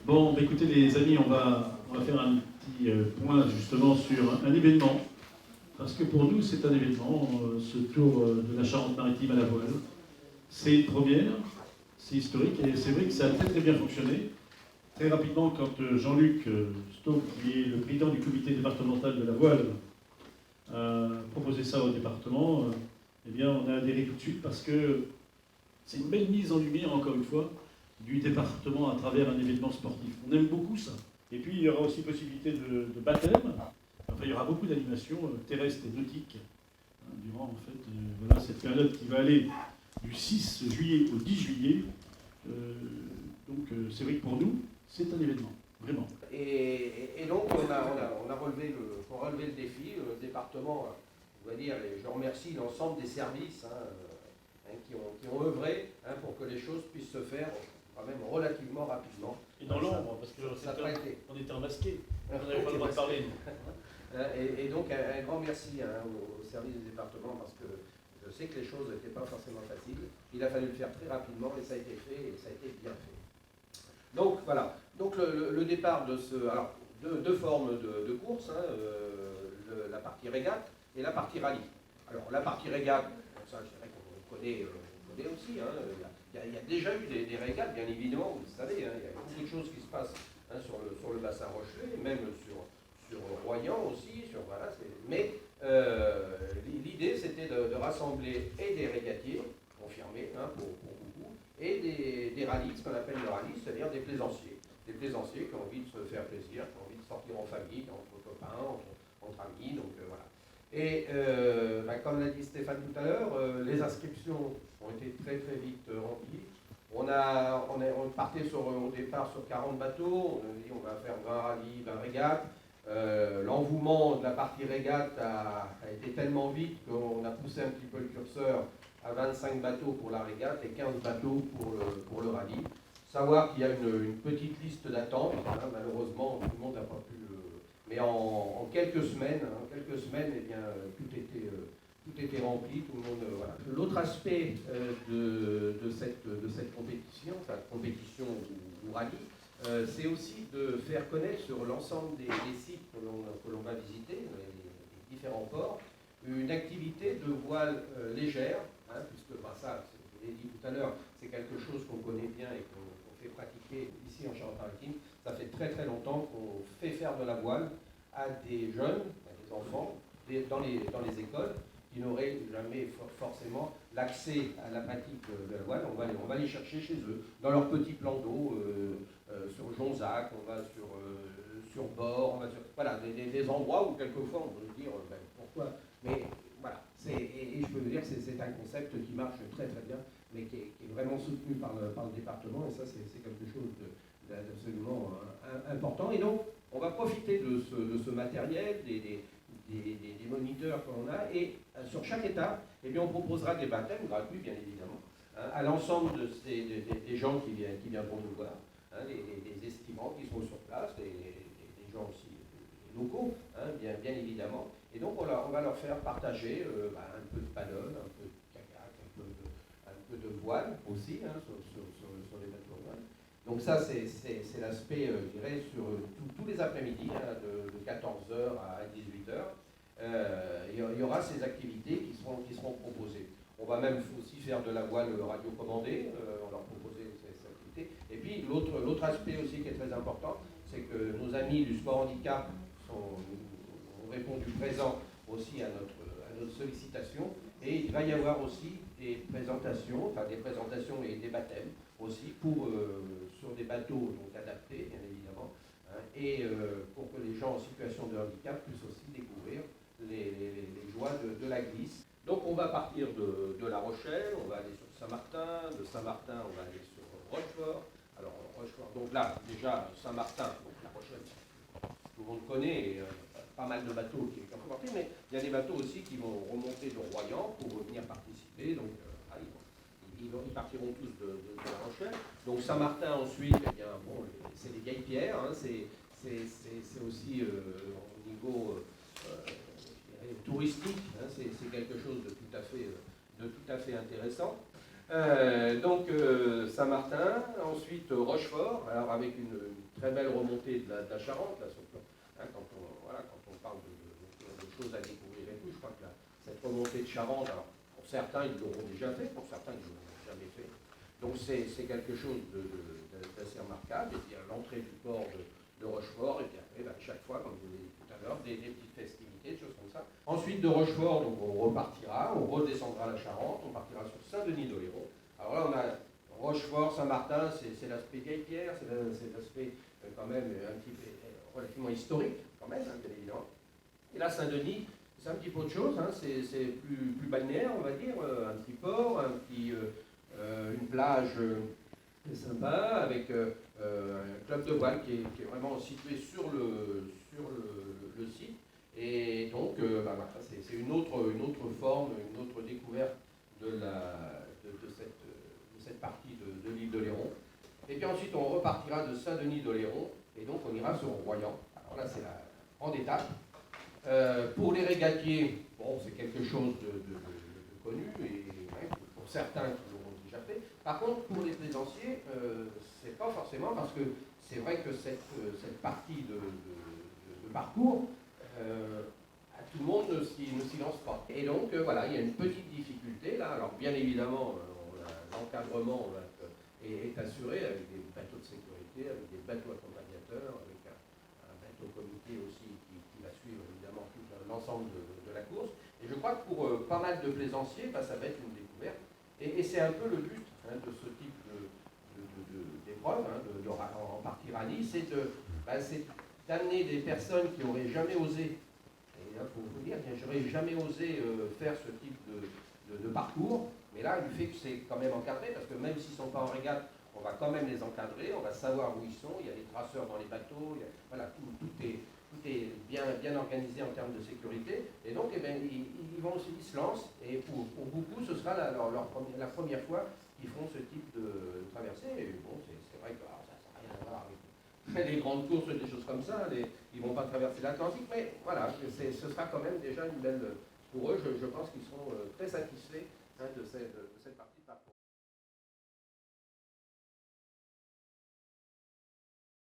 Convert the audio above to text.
Bon, bah, écoutez les amis, on va faire un petit point justement sur un événement. Parce que pour nous, c'est un événement, ce tour de la Charente-Maritime à la voile. C'est une première, c'est historique, et c'est vrai que ça a très très bien fonctionné. Très rapidement, quand Jean-Luc Stauff, qui est le président du comité départemental de la voile, a proposé ça au département, eh bien on a adhéré tout de suite parce que c'est une belle mise en lumière, encore une fois, du département à travers un événement sportif. On aime beaucoup ça. Et puis il y aura aussi possibilité de baptême. Enfin, il y aura beaucoup d'animations terrestres et nautiques durant en fait, voilà, cette période qui va aller du 6 juillet au 10 juillet. Donc c'est vrai que pour nous, c'est un événement, vraiment. Et donc on a relevé le défi, le département, on va dire, et je remercie l'ensemble des services qui ont œuvré pour que les choses puissent se faire quand même relativement rapidement. Et dans l'ombre, parce que on était en masqué, on n'avait pas le droit de parler. Et donc un grand merci au service du département, parce que je sais que les choses n'étaient pas forcément faciles. Il a fallu le faire très rapidement et ça a été fait, et ça a été bien fait. Donc voilà, donc le départ de ce... Alors, deux formes de course, la partie régate et la partie rallye. Alors la partie régate, ça je dirais qu'on connaît aussi, il y a déjà eu des régates, bien évidemment, vous le savez, il y a beaucoup de choses qui se passent sur le bassin Rochelet, même sur Royan aussi, voilà, mais l'idée c'était de rassembler et des régatiers confirmés pour beaucoup, et des rallyes, ce qu'on appelle le rallye, c'est-à-dire des plaisanciers. Des plaisanciers qui ont envie de se faire plaisir, qui ont envie de sortir en famille, entre copains, entre amis, donc voilà. Et comme l'a dit Stéphane tout à l'heure, les inscriptions ont été très très vite remplies. On partait au départ sur 40 bateaux, on a dit on va faire 20 rallyes, 20 régates. L'envouement de la partie régate a été tellement vite qu'on a poussé un petit peu le curseur à 25 bateaux pour la régate et 15 bateaux pour le rallye. Savoir qu'il y a une petite liste d'attente, malheureusement tout le monde n'a pas pu mais en quelques semaines, eh bien, tout était rempli, tout le monde... Voilà. L'autre aspect de cette compétition, enfin compétition ou rallye, c'est aussi de faire connaître sur l'ensemble des sites que l'on va visiter, les différents ports, une activité de voile légère, puisque ça, je l'ai dit tout à l'heure, c'est quelque chose qu'on connaît bien et qu'on fait pratiquer ici en Charente-Maritime. Ça fait très très longtemps qu'on fait faire de la voile à des jeunes, à des enfants, dans les écoles, qui n'auraient jamais forcément l'accès à la pratique de la voile. On va les chercher chez eux, dans leur petit plan d'eau, sur Jonzac, on va sur Bord, on va sur... Voilà, des endroits où quelquefois on peut se dire, pourquoi. Mais voilà, et je peux vous dire que c'est un concept qui marche très très bien, mais qui est vraiment soutenu par le département, et ça c'est quelque chose d'absolument important. Et donc, on va profiter de ce matériel, des moniteurs qu'on a, et sur chaque étape, eh bien, on proposera des baptêmes gratuits, bien évidemment, à l'ensemble des gens qui viendront nous voir, les estimants qui seront sur place, les gens aussi locaux, bien évidemment. Et donc, on va leur faire partager un peu de paddle, un peu de kayak, un peu de voile aussi, sur les bateaux de voile. Donc ça, c'est l'aspect, je dirais, sur tous les après-midi, de 14h à 18h. Il y aura ces activités qui seront proposées. On va même aussi faire de la voile radiocommandée, on leur proposer ces activités. Et puis l'autre aspect aussi qui est très important, c'est que nos amis du sport handicap ont répondu présent aussi à notre sollicitation. Et il va y avoir aussi des présentations et des baptêmes aussi sur des bateaux donc adaptés, bien évidemment, et pour que les gens en situation de handicap puissent aussi découvrir les joies de la glisse. Donc on va partir de La Rochelle, on va aller sur Saint-Martin, de Saint-Martin on va aller sur Rochefort. Alors Rochefort, donc là déjà Saint-Martin, donc La Rochelle, tout le monde connaît, et, pas mal de bateaux qui sont portés, mais il y a des bateaux aussi qui vont remonter de Royan pour venir participer, donc ils partiront tous de La Rochelle. Donc Saint-Martin ensuite, eh bien, bon, c'est des vieilles pierres, c'est aussi au niveau touristique, c'est quelque chose de tout à fait intéressant. Donc Saint-Martin, ensuite Rochefort, alors avec une très belle remontée de la Charente, là, sur le plan. Hein, quand on parle de choses à découvrir et tout, je crois que cette remontée de Charente, alors, pour certains ils l'auront déjà fait, pour certains ils ne l'auront jamais fait. Donc c'est quelque chose d'assez remarquable. Et puis l'entrée du port de Rochefort, et puis après, chaque fois, comme je vous l'ai dit tout à l'heure, des petites festivités, des choses comme ça. Ensuite de Rochefort, donc, on repartira, on redescendra la Charente, on partira sur Saint-Denis-d'Oléron. Alors là, on a Rochefort, Saint-Martin, c'est l'aspect vieille-pierre, c'est l'aspect quand même un petit peu relativement historique, quand même, hein, bien évidemment. Et là, Saint-Denis, c'est un petit peu autre chose, hein, c'est plus balnéaire, on va dire, un petit port, une plage sympa, avec un club de voile qui est vraiment situé sur le site. Et donc, voilà, c'est une autre forme, une autre découverte de cette partie de l'île d'Oléron. Et puis ensuite, on repartira de Saint-Denis-d'Oléron, et donc on ira sur Royan. Alors là, c'est la grande étape. Pour les régatiers, bon, c'est quelque chose de connu, et ouais, pour certains qui l'auront déjà fait. Par contre, pour les plaisanciers, c'est pas forcément, parce que c'est vrai que cette partie de parcours, à tout le monde ne s'y lance pas. Et donc, voilà, il y a une petite difficulté là. Alors, bien évidemment, l'encadrement est assuré avec des bateaux de sécurité, avec des bateaux accompagnateurs, avec un bateau comité aussi qui va suivre évidemment tout l'ensemble de la course. Et je crois que pour pas mal de plaisanciers, ça va être une découverte. Et c'est un peu le but, hein, de ce type d'épreuve, hein, en partie rallye, c'est d'amener des personnes qui n'auraient jamais osé, et là, il faut vous dire, j'aurais jamais osé faire ce type de parcours, mais là, du fait que c'est quand même encadré, parce que même s'ils ne sont pas en régate, on va quand même les encadrer, on va savoir où ils sont, il y a des traceurs dans les bateaux, voilà, tout est bien organisé en termes de sécurité, et donc eh bien, ils se lancent, et pour beaucoup, ce sera la première fois qu'ils feront ce type de traversée. Et bon, c'est vrai que ça n'a rien à voir avec les grandes courses, des choses comme ça, ils ne vont pas traverser l'Atlantique, mais voilà, ce sera quand même déjà une belle... Pour eux, je pense qu'ils seront très satisfaits, hein, de cette partie.